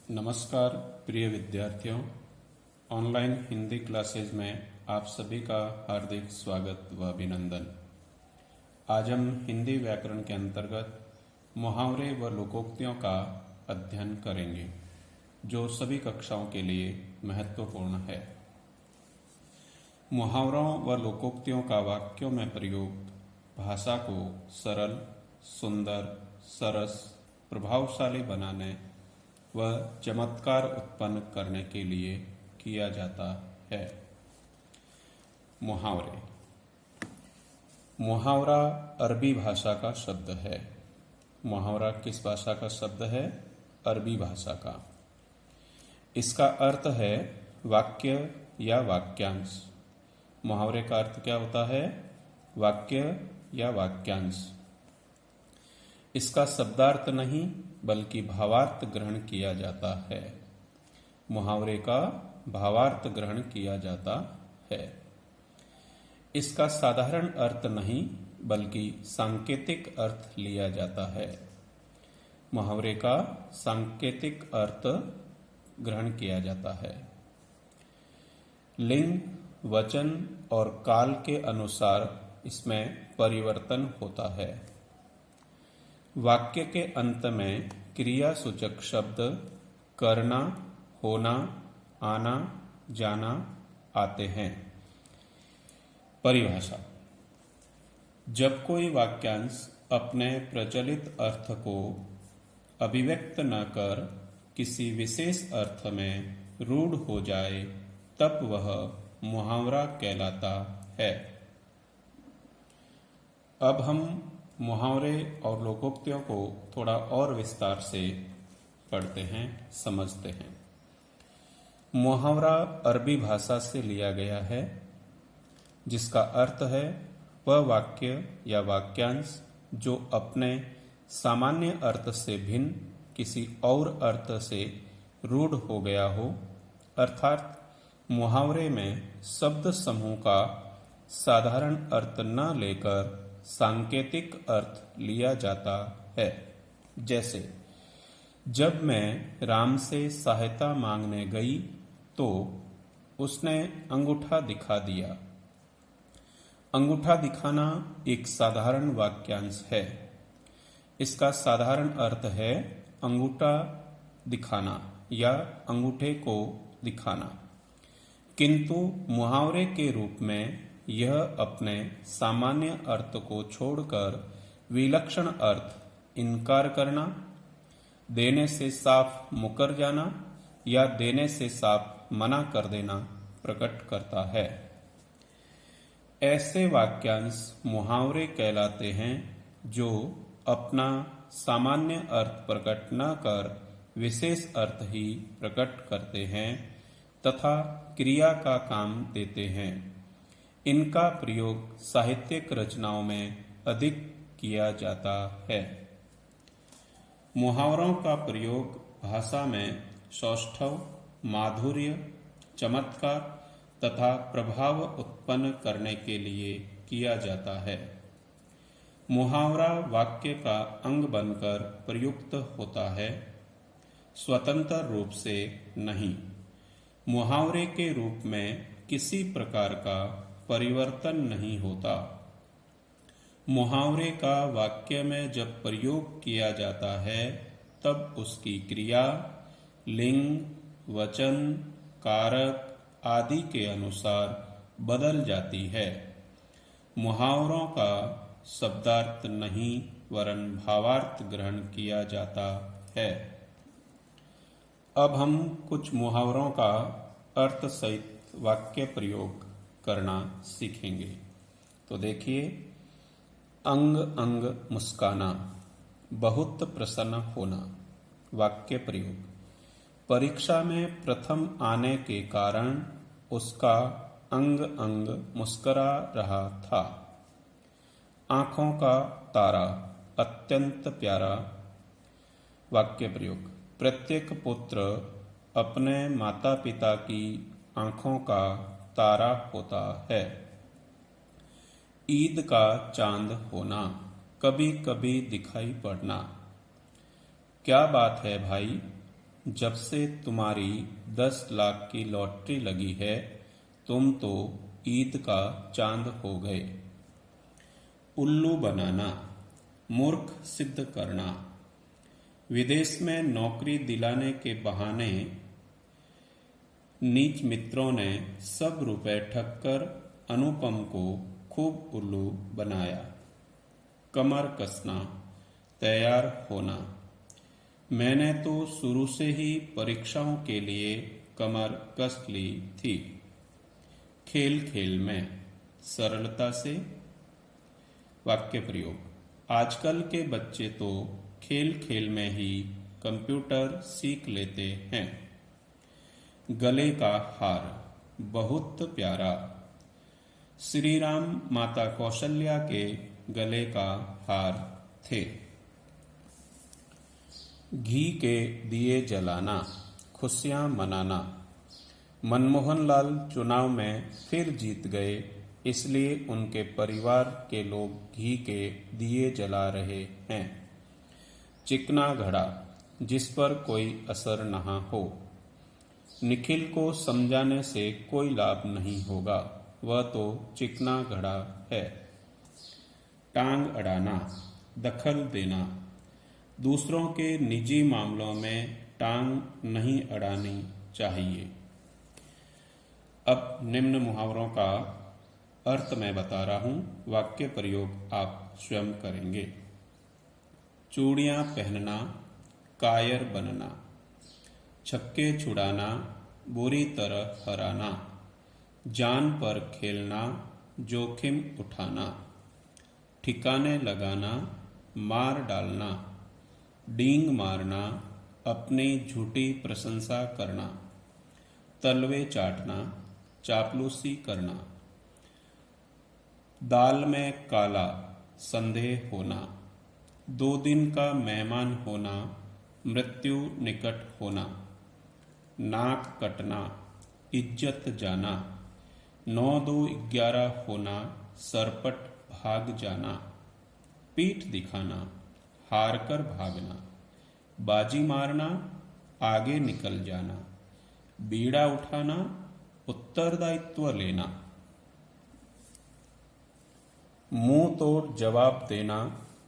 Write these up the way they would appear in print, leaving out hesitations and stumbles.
नमस्कार प्रिय विद्यार्थियों, ऑनलाइन हिंदी क्लासेज में आप सभी का हार्दिक स्वागत व अभिनंदन। आज हम हिंदी व्याकरण के अंतर्गत मुहावरे व लोकोक्तियों का अध्ययन करेंगे, जो सभी कक्षाओं के लिए महत्वपूर्ण है। मुहावरों व लोकोक्तियों का वाक्यों में प्रयोग भाषा को सरल, सुंदर, सरस, प्रभावशाली बनाने व चमत्कार उत्पन्न करने के लिए किया जाता है। मुहावरे। मुहावरा अरबी भाषा का शब्द है। मुहावरा किस भाषा का शब्द है? अरबी भाषा का। इसका अर्थ है वाक्य या वाक्यांश। मुहावरे का अर्थ क्या होता है? वाक्य या वाक्यांश। इसका शब्दार्थ नहीं बल्कि भावार्थ ग्रहण किया जाता है। मुहावरे का भावार्थ ग्रहण किया जाता है। इसका साधारण अर्थ नहीं बल्कि सांकेतिक अर्थ लिया जाता है। मुहावरे का सांकेतिक अर्थ ग्रहण किया जाता है। लिंग, वचन और काल के अनुसार इसमें परिवर्तन होता है। वाक्य के अंत में क्रिया सूचक शब्द करना, होना, आना, जाना आते हैं। परिभाषा। जब कोई वाक्यांश अपने प्रचलित अर्थ को अभिव्यक्त न कर किसी विशेष अर्थ में रूढ़ हो जाए, तब वह मुहावरा कहलाता है। अब हम मुहावरे और लोकोक्तियों को थोड़ा और विस्तार से पढ़ते हैं, समझते हैं। मुहावरा अरबी भाषा से लिया गया है, जिसका अर्थ है वह वाक्य या वाक्यांश जो अपने सामान्य अर्थ से भिन्न किसी और अर्थ से रूढ़ हो गया हो, अर्थात मुहावरे में शब्द समूह का साधारण अर्थ न लेकर सांकेतिक अर्थ लिया जाता है। जैसे, जब मैं राम से सहायता मांगने गई तो उसने अंगूठा दिखा दिया। अंगूठा दिखाना एक साधारण वाक्यांश है। इसका साधारण अर्थ है अंगूठा दिखाना या अंगूठे को दिखाना, किंतु मुहावरे के रूप में यह अपने सामान्य अर्थ को छोड़कर विलक्षण अर्थ इनकार करना, देने से साफ मुकर जाना या देने से साफ मना कर देना प्रकट करता है। ऐसे वाक्यांश मुहावरे कहलाते हैं जो अपना सामान्य अर्थ प्रकट न कर विशेष अर्थ ही प्रकट करते हैं तथा क्रिया का काम देते हैं। इनका प्रयोग साहित्यिक रचनाओं में अधिक किया जाता है। मुहावरों का प्रयोग भाषा में सौष्ठव, माधुर्य, चमत्कार तथा प्रभाव उत्पन्न करने के लिए किया जाता है। मुहावरा वाक्य का अंग बनकर प्रयुक्त होता है, स्वतंत्र रूप से नहीं। मुहावरे के रूप में किसी प्रकार का परिवर्तन नहीं होता। मुहावरे का वाक्य में जब प्रयोग किया जाता है, तब उसकी क्रिया लिंग, वचन, कारक आदि के अनुसार बदल जाती है। मुहावरों का शब्दार्थ नहीं वरन भावार्थ ग्रहण किया जाता है। अब हम कुछ मुहावरों का अर्थ सहित वाक्य प्रयोग करना सीखेंगे। तो देखिए, अंग अंग मुस्काना, बहुत प्रसन्न होना। वाक्य प्रयोग। परीक्षा में प्रथम आने के कारण उसका अंग अंग मुस्करा रहा था। आंखों का तारा, अत्यंत प्यारा। वाक्य प्रयोग। प्रत्येक पुत्र अपने माता पिता की आंखों का तारा होता है। ईद का चांद होना, कभी कभी दिखाई पड़ना। क्या बात है भाई, जब से तुम्हारी 10 लाख की लॉटरी लगी है तुम तो ईद का चांद हो गए। उल्लू बनाना, मूर्ख सिद्ध करना। विदेश में नौकरी दिलाने के बहाने नीच मित्रों ने सब रुपए ठगकर अनुपम को खूब उल्लू बनाया। कमर कसना, तैयार होना। मैंने तो शुरू से ही परीक्षाओं के लिए कमर कस ली थी। खेल खेल में, सरलता से। वाक्य प्रयोग। आजकल के बच्चे तो खेल खेल में ही कंप्यूटर सीख लेते हैं। गले का हार, बहुत प्यारा। श्री राम माता कौशल्या के गले का हार थे। घी के दिए जलाना, खुशियां मनाना। मनमोहन लाल चुनाव में फिर जीत गए, इसलिए उनके परिवार के लोग घी के दिए जला रहे हैं। चिकना घड़ा, जिस पर कोई असर न हो। निखिल को समझाने से कोई लाभ नहीं होगा, वह तो चिकना घड़ा है। टांग अड़ाना, दखल देना। दूसरों के निजी मामलों में टांग नहीं अड़ानी चाहिए। अब निम्न मुहावरों का अर्थ मैं बता रहा हूं, वाक्य प्रयोग आप स्वयं करेंगे। चूड़ियां पहनना, कायर बनना। छक्के छुड़ाना, बुरी तरह हराना। जान पर खेलना, जोखिम उठाना। ठिकाने लगाना, मार डालना। डींग मारना, अपनी झूठी प्रशंसा करना। तलवे चाटना, चापलूसी करना। दाल में काला, संदेह होना। 2 दिन का मेहमान होना, मृत्यु निकट होना। नाक कटना, इज्जत जाना। 9-2-11 होना, सरपट भाग जाना। पीठ दिखाना, हार कर भागना। बाजी मारना, आगे निकल जाना। बीड़ा उठाना, उत्तरदायित्व लेना। मुंह तोड़ जवाब देना,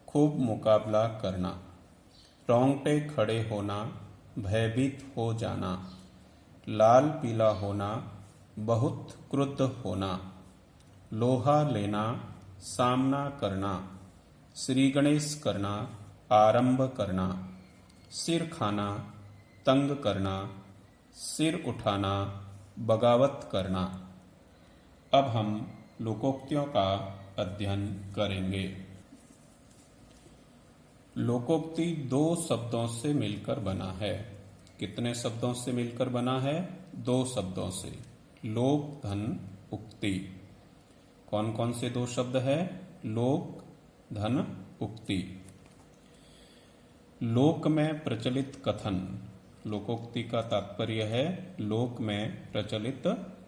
खूब मुकाबला करना। रोंगटे खड़े होना, भयभीत हो जाना। लाल पीला होना, बहुत क्रुद्ध होना। लोहा लेना, सामना करना। श्री गणेश करना, आरंभ करना। सिर खाना, तंग करना। सिर उठाना, बगावत करना। अब हम लोकोक्तियों का अध्ययन करेंगे। लोकोक्ति 2 शब्दों से मिलकर बना है। कितने शब्दों से मिलकर बना है? 2 शब्दों से। लोक, धन, उक्ति। कौन कौन से 2 शब्द है? लोक, धन, उक्ति। लोक में प्रचलित कथन। लोकोक्ति का तात्पर्य है लोक में प्रचलित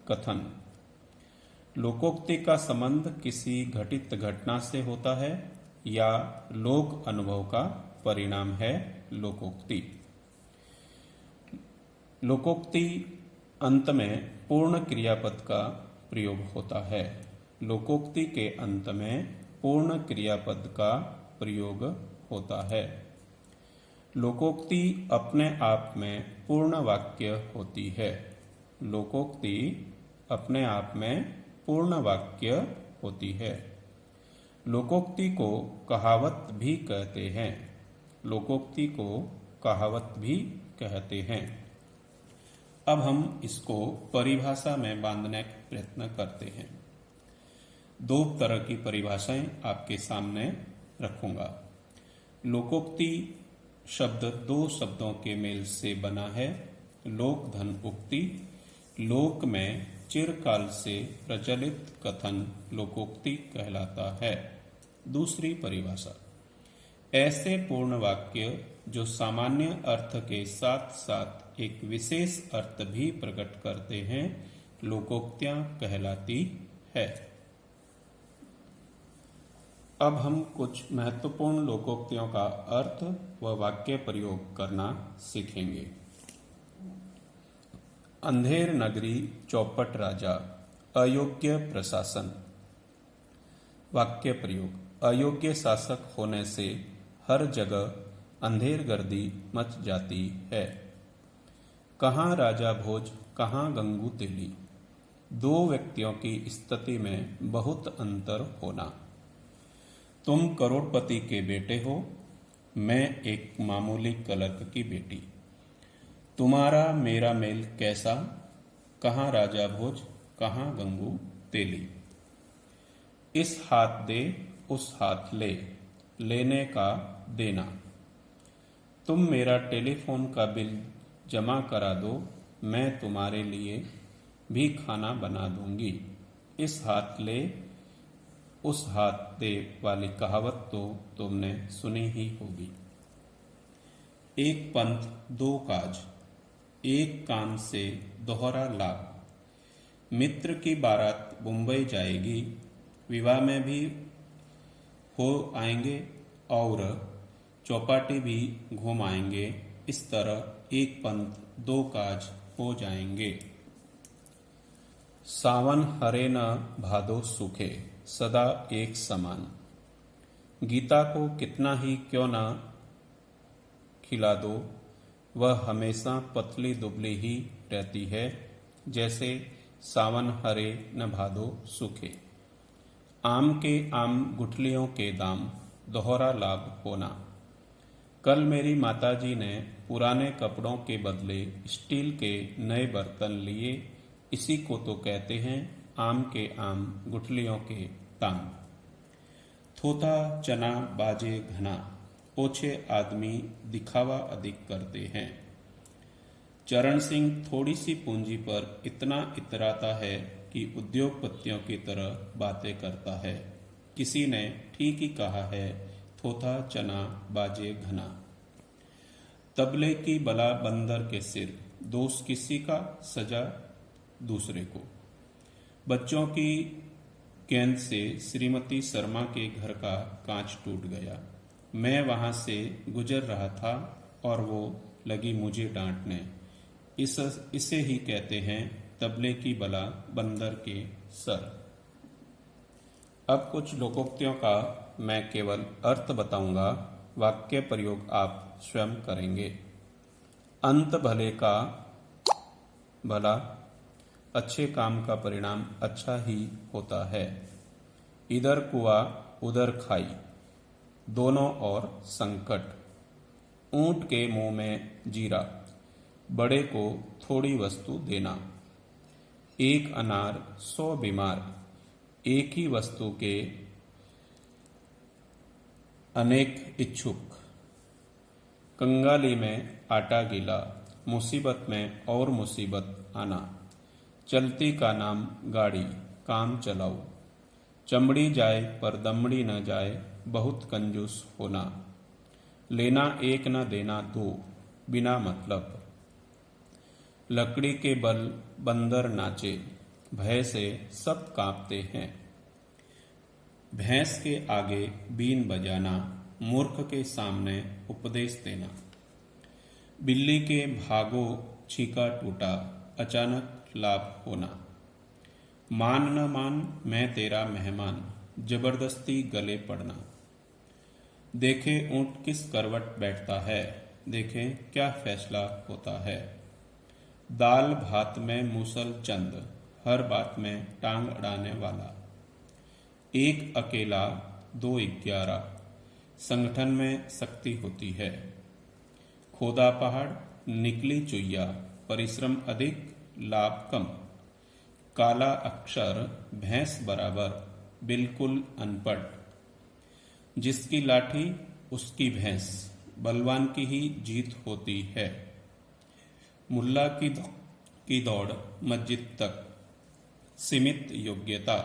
कथन। लोकोक्ति का संबंध किसी घटित घटना से होता है या लोक अनुभव का परिणाम है लोकोक्ति। लोकोक्ति अंत में पूर्ण क्रियापद का प्रयोग होता है। लोकोक्ति के अंत में पूर्ण क्रियापद का प्रयोग होता है। लोकोक्ति अपने आप में पूर्ण वाक्य होती है। लोकोक्ति अपने आप में पूर्ण वाक्य होती है। लोकोक्ति को कहावत भी कहते हैं। लोकोक्ति को कहावत भी कहते हैं। अब हम इसको परिभाषा में बांधने का प्रयत्न करते हैं। 2 तरह की परिभाषाएं आपके सामने रखूंगा। लोकोक्ति शब्द 2 शब्दों के मेल से बना है। लोक, धन, उक्ति। लोक में चिरकाल से प्रचलित कथन लोकोक्ति कहलाता है। दूसरी परिभाषा, ऐसे पूर्ण वाक्य जो सामान्य अर्थ के साथ साथ एक विशेष अर्थ भी प्रकट करते हैं, लोकोक्तियां कहलाती है। अब हम कुछ महत्वपूर्ण लोकोक्तियों का अर्थ व वाक्य प्रयोग करना सीखेंगे। अंधेर नगरी चौपट राजा, अयोग्य प्रशासन। वाक्य प्रयोग। अयोग्य शासक होने से हर जगह अंधेर गर्दी मच जाती है। कहाँ राजा भोज, कहाँ गंगू तेली। दो व्यक्तियों की स्थिति में बहुत अंतर होना। तुम करोड़पति के बेटे हो, मैं एक मामूली क्लर्क की बेटी। तुम्हारा मेरा मेल कैसा, कहाँ राजा भोज, कहाँ गंगू तेली। इस हाथ दे उस हाथ ले, लेने का देना। तुम मेरा टेलीफोन का बिल जमा करा दो, मैं तुम्हारे लिए भी खाना बना दूंगी। इस हाथ ले उस हाथ दे वाली कहावत तो तुमने सुनी ही होगी। एक पंथ दो काज, एक काम से दोहरा लाभ। मित्र की बारात मुंबई जाएगी, विवाह में भी हो आएंगे और चौपाटी भी घूम आएंगे। इस तरह एक पंथ दो काज हो जाएंगे। सावन हरे न भादो सूखे, सदा एक समान। गीता को कितना ही क्यों न खिला दो, वह हमेशा पतली दुबली ही रहती है, जैसे सावन हरे न भादो सूखे। आम के आम गुठलियों के दाम, दोहरा लाभ होना। कल मेरी माताजी ने पुराने कपड़ों के बदले स्टील के नए बर्तन लिए। इसी को तो कहते हैं आम के आम गुठलियों के दाम। थोथा चना बाजे घना, ओछे आदमी दिखावा अधिक करते हैं। चरण सिंह थोड़ी सी पूंजी पर इतना इतराता है कि उद्योगपतियों की तरह बातें करता है। किसी ने ठीक ही कहा है, थोथा चना बाजे घना। तबले की बला बंदर के सिर, दोष किसी का सजा दूसरे को। बच्चों की गेंद से श्रीमती शर्मा के घर का कांच टूट गया। मैं वहां से गुजर रहा था और वो लगी मुझे डांटने। इसे ही कहते हैं तबले की बला बंदर के सर। अब कुछ लोकोक्तियों का मैं केवल अर्थ बताऊंगा, वाक्य प्रयोग आप स्वयं करेंगे। अंत भले का भला, अच्छे काम का परिणाम अच्छा ही होता है। इधर कुआं उधर खाई, दोनों ओर संकट। ऊंट के मुंह में जीरा, बड़े को थोड़ी वस्तु देना। एक अनार 100 बीमार, एक ही वस्तु के अनेक इच्छुक। कंगाली में आटा गीला, मुसीबत में और मुसीबत आना। चलती का नाम गाड़ी, काम चलाओ। चमड़ी जाए पर दमड़ी न जाए, बहुत कंजूस होना। लेना एक न देना दो, बिना मतलब। लकड़ी के बल बंदर नाचे, भय से सब कांपते हैं। भैंस के आगे बीन बजाना, मूर्ख के सामने उपदेश देना। बिल्ली के भागो छीका टूटा, अचानक लाभ होना। मान न मान मैं तेरा मेहमान, जबरदस्ती गले पड़ना। देखे ऊंट किस करवट बैठता है, देखें क्या फैसला होता है। दाल भात में मूसल चंद, हर बात में टांग अड़ाने वाला। एक अकेला 2 11, संगठन में शक्ति होती है। खोदा पहाड़ निकली चुईया, परिश्रम अधिक लाभ कम। काला अक्षर भैंस बराबर, बिल्कुल अनपढ़। जिसकी लाठी उसकी भैंस, बलवान की ही जीत होती है। मुल्ला की दौड़ मस्जिद तक, सीमित योग्यता।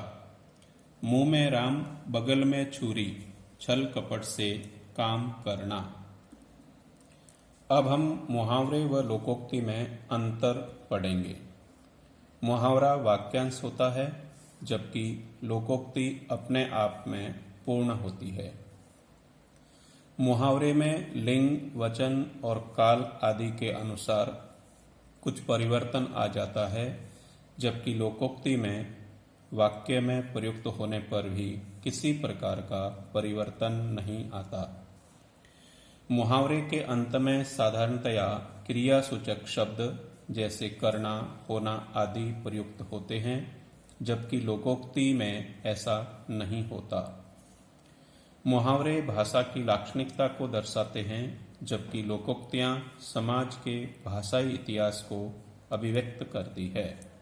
मुंह में राम बगल में छुरी, छल कपट से काम करना। अब हम मुहावरे व लोकोक्ति में अंतर पढ़ेंगे। मुहावरा वाक्यांश होता है, जबकि लोकोक्ति अपने आप में पूर्ण होती है। मुहावरे में लिंग, वचन और काल आदि के अनुसार कुछ परिवर्तन आ जाता है, जबकि लोकोक्ति में वाक्य में प्रयुक्त होने पर भी किसी प्रकार का परिवर्तन नहीं आता। मुहावरे के अंत में साधारणतया क्रियासूचक शब्द जैसे करना, होना आदि प्रयुक्त होते हैं, जबकि लोकोक्ति में ऐसा नहीं होता। मुहावरे भाषा की लाक्षणिकता को दर्शाते हैं, जबकि लोकोक्तियां समाज के भाषाई इतिहास को अभिव्यक्त करती है।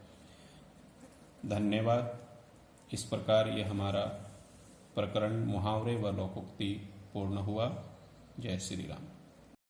धन्यवाद। इस प्रकार यह हमारा प्रकरण मुहावरे व लोकोक्ति पूर्ण हुआ। जय श्री राम।